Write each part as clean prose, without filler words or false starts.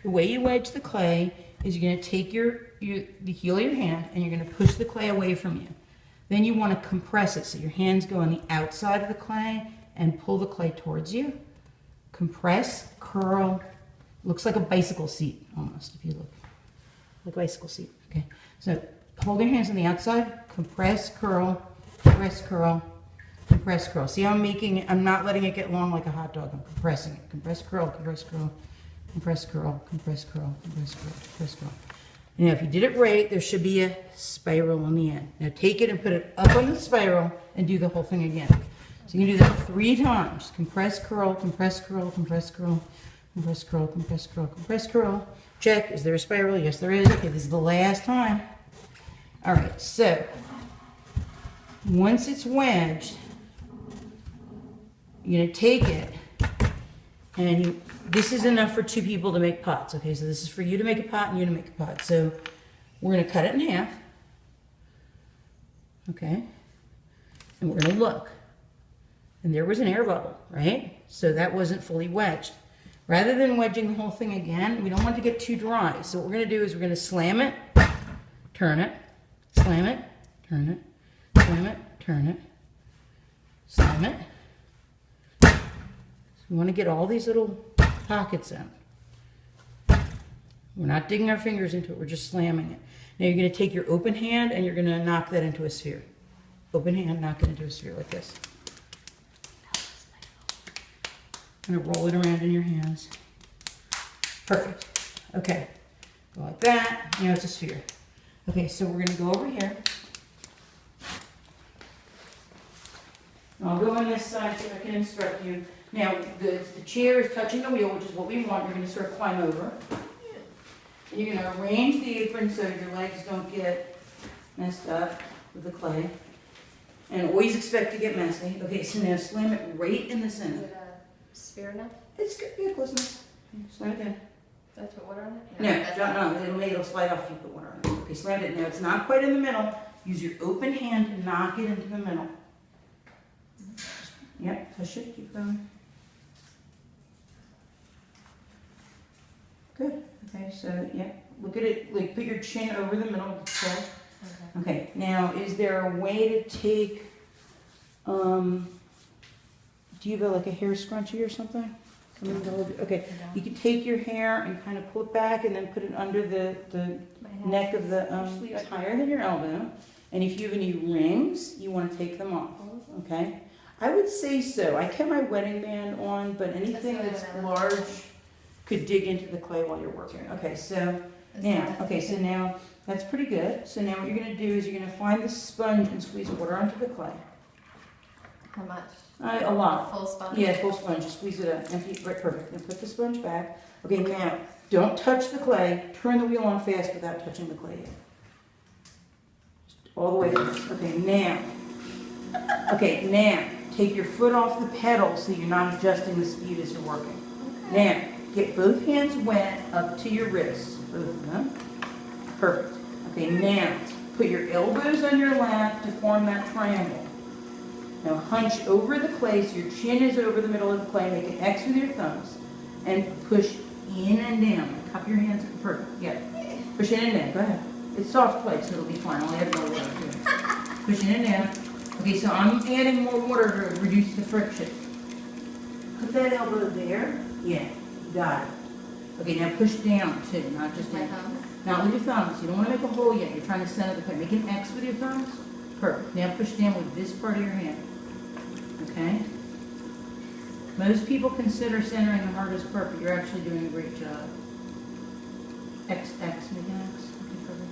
The way you wedge the clay is you're going to take the heel of your hand and you're going to push the clay away from you. Then you want to compress it, so your hands go on the outside of the clay and pull the clay towards you. Compress, curl, looks like a bicycle seat almost, if you look. Like a bicycle seat, okay. So hold your hands on the outside, compress, curl, compress, curl, compress, curl. See how I'm making it, I'm not letting it get long like a hot dog, I'm compressing it. Compress, curl, compress, curl, compress, curl, compress, curl, compress, curl, compress, curl. Now, if you did it right, there should be a spiral on the end. Now, take it and put it up on the spiral and do the whole thing again. So you can do that 3 times. Compress, curl, compress, curl, compress, curl, compress, curl, compress, curl, compress, curl. Check. Is there a spiral? Yes, there is. Okay, this is the last time. All right, so once it's wedged, you're going to take it and this is enough for 2 people to make pots. Okay, so this is for you to make a pot and you to make a pot. So we're going to cut it in half. Okay, and we're going to look. And there was an air bubble, right? So that wasn't fully wedged. Rather than wedging the whole thing again, we don't want it to get too dry. So what we're going to do is we're going to slam it, turn it, slam it, turn it, slam it, turn it, slam it. So we want to get all these little pockets out. We're not digging our fingers into it, we're just slamming it. Now you're going to take your open hand and you're going to knock that into a sphere. Open hand, knock it into a sphere like this. I'm going to roll it around in your hands. Perfect. Okay. Go like that. Now it's a sphere. Okay, so we're going to go over here. I'll go on this side so I can instruct you. Now, the chair is touching the wheel, which is what we want. You're going to sort of climb over. And you're going to arrange the apron so your legs don't get messed up with the clay. And always expect to get messy. Okay, so now slam it right in the center. Is it a sphere enough? It's good. Yeah, close enough. Slam it in. Do I put water on it? No, it'll slide off if you put water on it. Okay, slam it. Now it's not quite in the middle. Use your open hand to knock it into the middle. Yep, push it. Keep going. Good. Okay, so yeah, look at it. Like put your chin over the middle of the chair. Okay. Now, is there a way to take? Do you have like a hair scrunchie or something? Okay, you can take your hair and kind of pull it back and then put it under the neck of the sleeves higher than your elbow. And if you have any rings, you want to take them off. Okay, I would say so. I kept my wedding band on, but anything that's large could dig into the clay while you're working. Okay, so now that's pretty good. So now what you're going to do is you're going to find the sponge and squeeze water onto the clay. How much? A lot. Full sponge? Yeah, full sponge. Just squeeze it up. Empty. Right, perfect. Then put the sponge back. Okay, now, don't touch the clay. Turn the wheel on fast without touching the clay yet. Just all the way through. Okay, now, take your foot off the pedal so you're not adjusting the speed as you're working. Okay. Now, get both hands wet up to your wrists. Both of them. Perfect. Okay, now, put your elbows on your lap to form that triangle. Now hunch over the clay so your chin is over the middle of the clay. Make an X with your thumbs. And push in and down. Cup your hands. Perfect. Yeah. Push in and down. Go ahead. It's soft clay, so it'll be fine. I'll add more water to it. Push in and down. Okay, so I'm adding more water to reduce the friction. Put that elbow there. Yeah. Got it. Okay, now push down too, not just my down. thumbs. Not with your thumbs. You don't want to make a hole yet. You're trying to center the clay. Make an X with your thumbs. Perfect. Now push down with this part of your hand. Okay? Most people consider centering the hardest part, but you're actually doing a great job. X, X, make an X. Okay, perfect.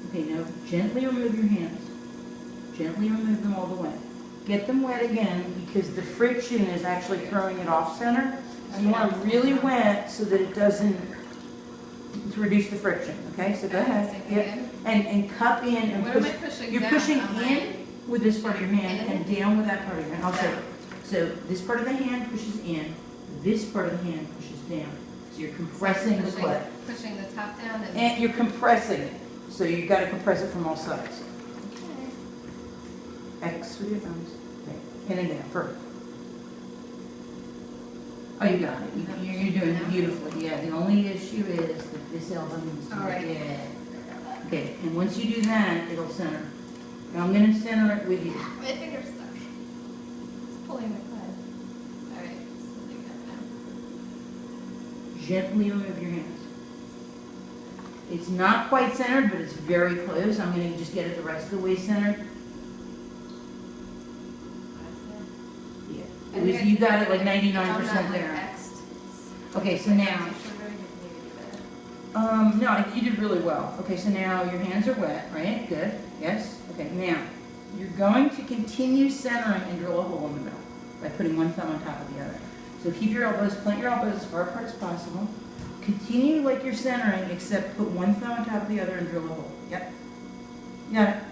Okay, now gently remove your hands. Gently remove them all the way. Get them wet again because the friction is actually throwing it off center. So you want them really wet so that it doesn't, to reduce the friction. Okay, so go ahead. Yep. And cup in and what push. Am I pushing you're down? pushing in with this part of your hand and down with that part of your hand. I'll show you. So this part of the hand pushes in, this part of the hand pushes down. So you're compressing the clay. Pushing the top down And you're compressing it. So you've got to compress it from all sides. Okay. X with your thumbs. Okay. In and down. Perfect. Oh, you got it. You're doing beautifully. Yeah, the only issue is that this elbow needs to All right. Yeah. Okay, and once you do that, it'll center. Now I'm going to center it with you. My finger's stuck. It's pulling the clay. Alright, so do that now. Gently remove your hands. It's not quite centered, but it's very close. I'm going to just get it the rest of the way centered. Yeah. It was, you got it like 99% there. Okay, so now, no, you did really well. Okay, so now your hands are wet, right? Good. Yes? Okay, now, you're going to continue centering and drill a hole in the middle by putting one thumb on top of the other. So keep your elbows, plant your elbows as far apart as possible. Continue like you're centering, except put one thumb on top of the other and drill a hole. Yep. You got it.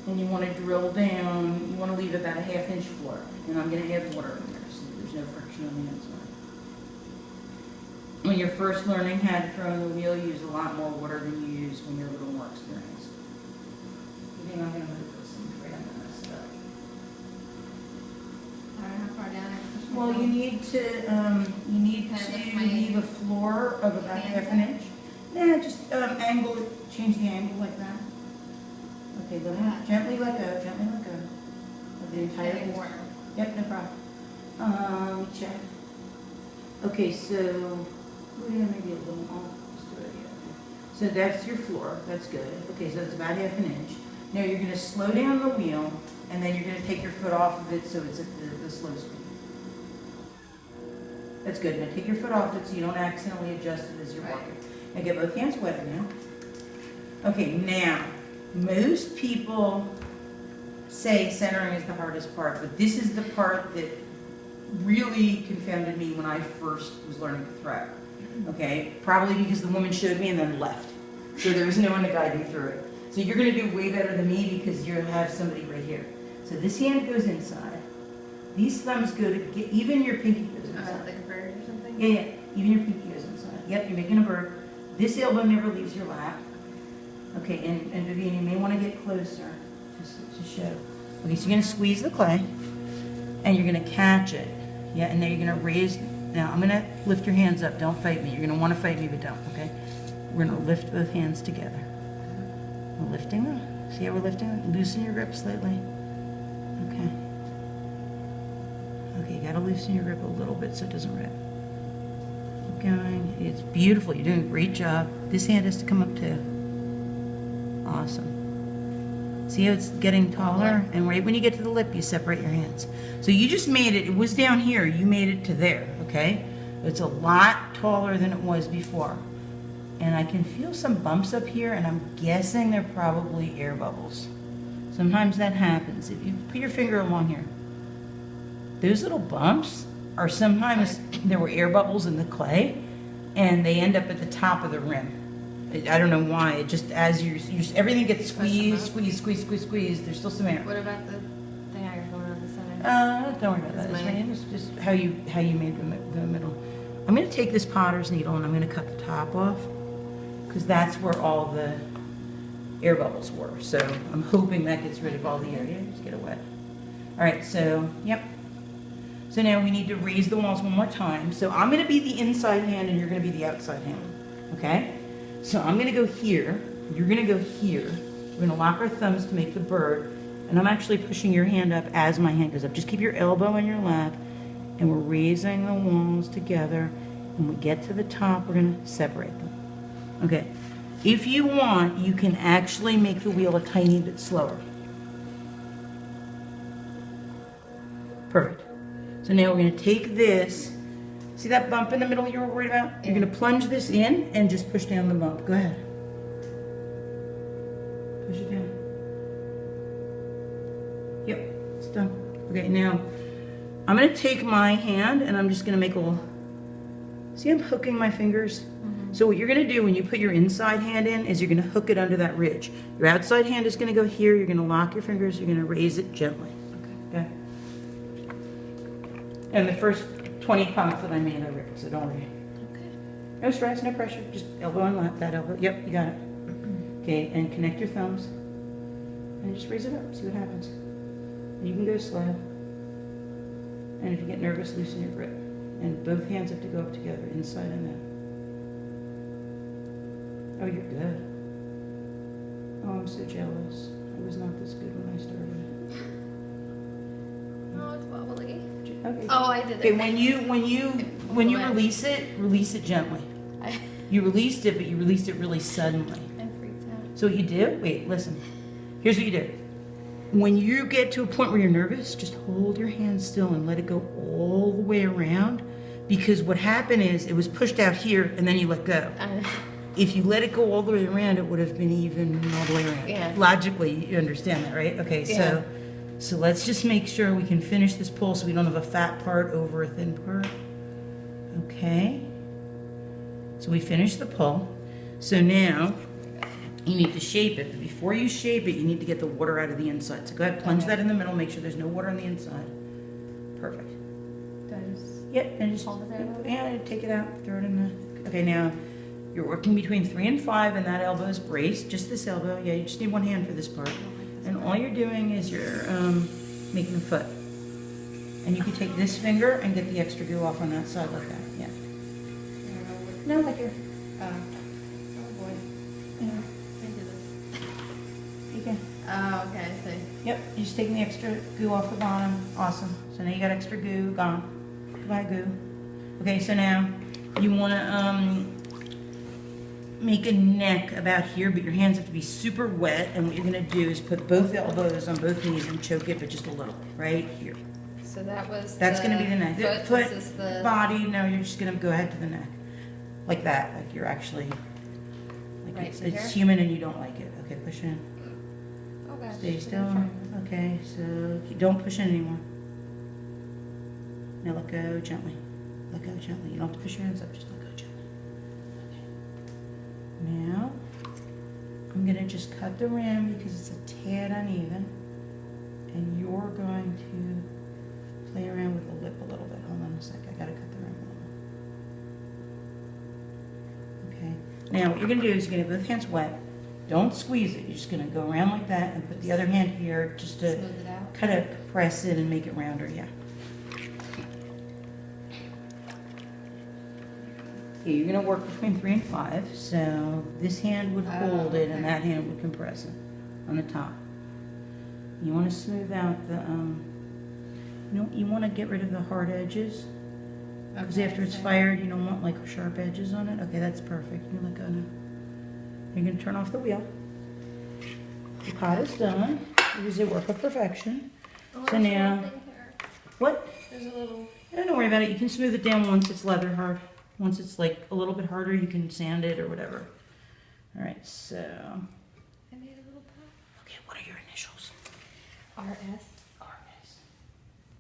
And you want to drill down, you want to leave about a 1/2 inch floor. And I'm going to add water in there so there's no friction on the inside. When you're first learning how to throw in the wheel, you use a lot more water than you use when you're a little more experienced. I think I'm going to move this and afraid I'm going to mess it up. Alright, how far down? Well, you need to leave a floor of about 1/2 inch. Yeah, just angle it, change the angle like that. Okay, gently let go of the entire Getting piece. warm. Yep, no problem. Let me check. Okay, so maybe a little more. Just do it again. So that's your floor. That's good. Okay, so it's about 1/2 inch. Now you're going to slow down the wheel, and then you're going to take your foot off of it so it's at the slow speed. That's good. Now take your foot off it so you don't accidentally adjust it as you're walking. Now get both hands wet now. Okay, now, most people say centering is the hardest part, but this is the part that really confounded me when I first was learning to throw. Okay, probably because the woman showed me and then left. So there was no one to guide me through it. So you're going to do way better than me because you have somebody right here. So this hand goes inside. These thumbs go to get, even your pinky goes inside. Like a bird or something? Yeah, even your pinky goes inside. Yep, you're making a bird. This elbow never leaves your lap. Okay, and Vivian, you may want to get closer just to show. Okay, so you're going to squeeze the clay, and you're going to catch it. Yeah, and then you're going to raise. Now, I'm going to lift your hands up. Don't fight me. You're going to want to fight me, but don't, okay? We're going to lift both hands together. We're lifting them. See how we're lifting them? Loosen your grip slightly. Okay. Okay, you got to loosen your grip a little bit so it doesn't rip. Keep going. It's beautiful. You're doing a great job. This hand has to come up too. Awesome. See how it's getting taller? And right when you get to the lip, you separate your hands. So you just made it. It was down here. You made it to there, okay? It's a lot taller than it was before. And I can feel some bumps up here, and I'm guessing they're probably air bubbles. Sometimes that happens. If you put your finger along here, those little bumps are sometimes there were air bubbles in the clay, and they end up at the top of the rim. I don't know why. It just as everything gets squeezed. There's still some air. What about the thing I got going on the side? Don't worry about that. It's just how you made the middle. I'm going to take this potter's needle and I'm going to cut the top off because that's where all the air bubbles were. So I'm hoping that gets rid of all the air. Yeah, just get it wet. All right. So yep. So now we need to raise the walls one more time. So I'm going to be the inside hand and you're going to be the outside hand. Okay? So I'm going to go here. You're going to go here. We're going to lock our thumbs to make the bird. And I'm actually pushing your hand up as my hand goes up. Just keep your elbow in your lap. And we're raising the walls together. When we get to the top, we're going to separate them. Okay. If you want, you can actually make the wheel a tiny bit slower. Perfect. So now we're going to take this. See that bump in the middle you were worried about? You're going to plunge this in and just push down the bump. Go ahead. Push it down. Yep, it's done. Okay, now I'm going to take my hand and I'm just going to make a little... See, I'm hooking my fingers? So what you're going to do when you put your inside hand in is you're going to hook it under that ridge. Your outside hand is going to go here. You're going to lock your fingers. You're going to raise it gently. Okay? And the first 20 pumps that I made, I ripped, so don't worry. Okay. No stress, no pressure. Just elbow and lap, that elbow. Yep, you got it. Okay, and connect your thumbs. And just raise it up, see what happens. And you can go slow. And if you get nervous, loosen your grip. And both hands have to go up together, inside and out. Oh, you're good. Oh, I'm so jealous. I was not this good when I started. Oh, it's wobbly. Okay. Oh, I did Okay, it. when you release it gently. You released it, but you released it really suddenly. I freaked out. So what you do, wait, listen. Here's what you do. When you get to a point where you're nervous, just hold your hand still and let it go all the way around. Because what happened is it was pushed out here and then you let go. If you let it go all the way around, it would have been even all the way around. Yeah. Logically, you understand that, right? Okay, Yeah. so let's just make sure we can finish this pull so we don't have a fat part over a thin part. Okay. So we finished the pull. So now you need to shape it. But before you shape it, you need to get the water out of the inside. So go ahead, plunge that in the middle. Make sure there's no water on the inside. Perfect. Yeah, and just hold it there a little bit? yeah, take it out, throw it in the. Okay, now you're working between 3 and 5, and that elbow is braced. Just this elbow. Yeah, you just need one hand for this part. And all you're doing is you're making a foot. And you can take this finger and get the extra glue off on that side like that. Yeah. No, like your. Oh boy. Yeah. I did this. You can. Oh, okay, I see. Yep, you're just taking the extra goo off the bottom. Awesome. So now you got extra goo gone. Goodbye, goo. Okay, so now you want to make a neck about here, but your hands have to be super wet. And what you're going to do is put both elbows on both knees and choke it, but just a little, right here. So that was That's going to be the neck. Foot, this is the... body. No, you're just going to go ahead to the neck, like that. Like you're actually, like Right it's here? human and you don't like it. Okay, push in. Oh gosh. Stay still. Okay, so you don't push in anymore. Now let go gently. Let go gently. You don't have to push your hands up, just let go gently. Okay. Now, I'm going to just cut the rim because it's a tad uneven. And you're going to play around with the lip a little bit. Hold on a sec. I got to cut the rim a little. Okay. Now, what you're going to do is you're going to get both hands wet. Don't squeeze it. You're just going to go around like that and put the other hand here just to Smooth it out. kind of compress it and make it rounder. Yeah. Okay, you're going to work between 3 and 5. So this hand would hold it and that hand would compress it on the top. You want to smooth out the, you want to get rid of the hard edges. Because after it's fired, you don't want like sharp edges on it. Okay, that's perfect. You look on it. You're going to turn off the wheel. The pot is done. It was a work of perfection. So now, what? There's a little... Don't worry about it. You can smooth it down once it's leather hard. Once it's like a little bit harder, you can sand it or whatever. All right, so. I made a little pot. Okay, what are your initials? RS.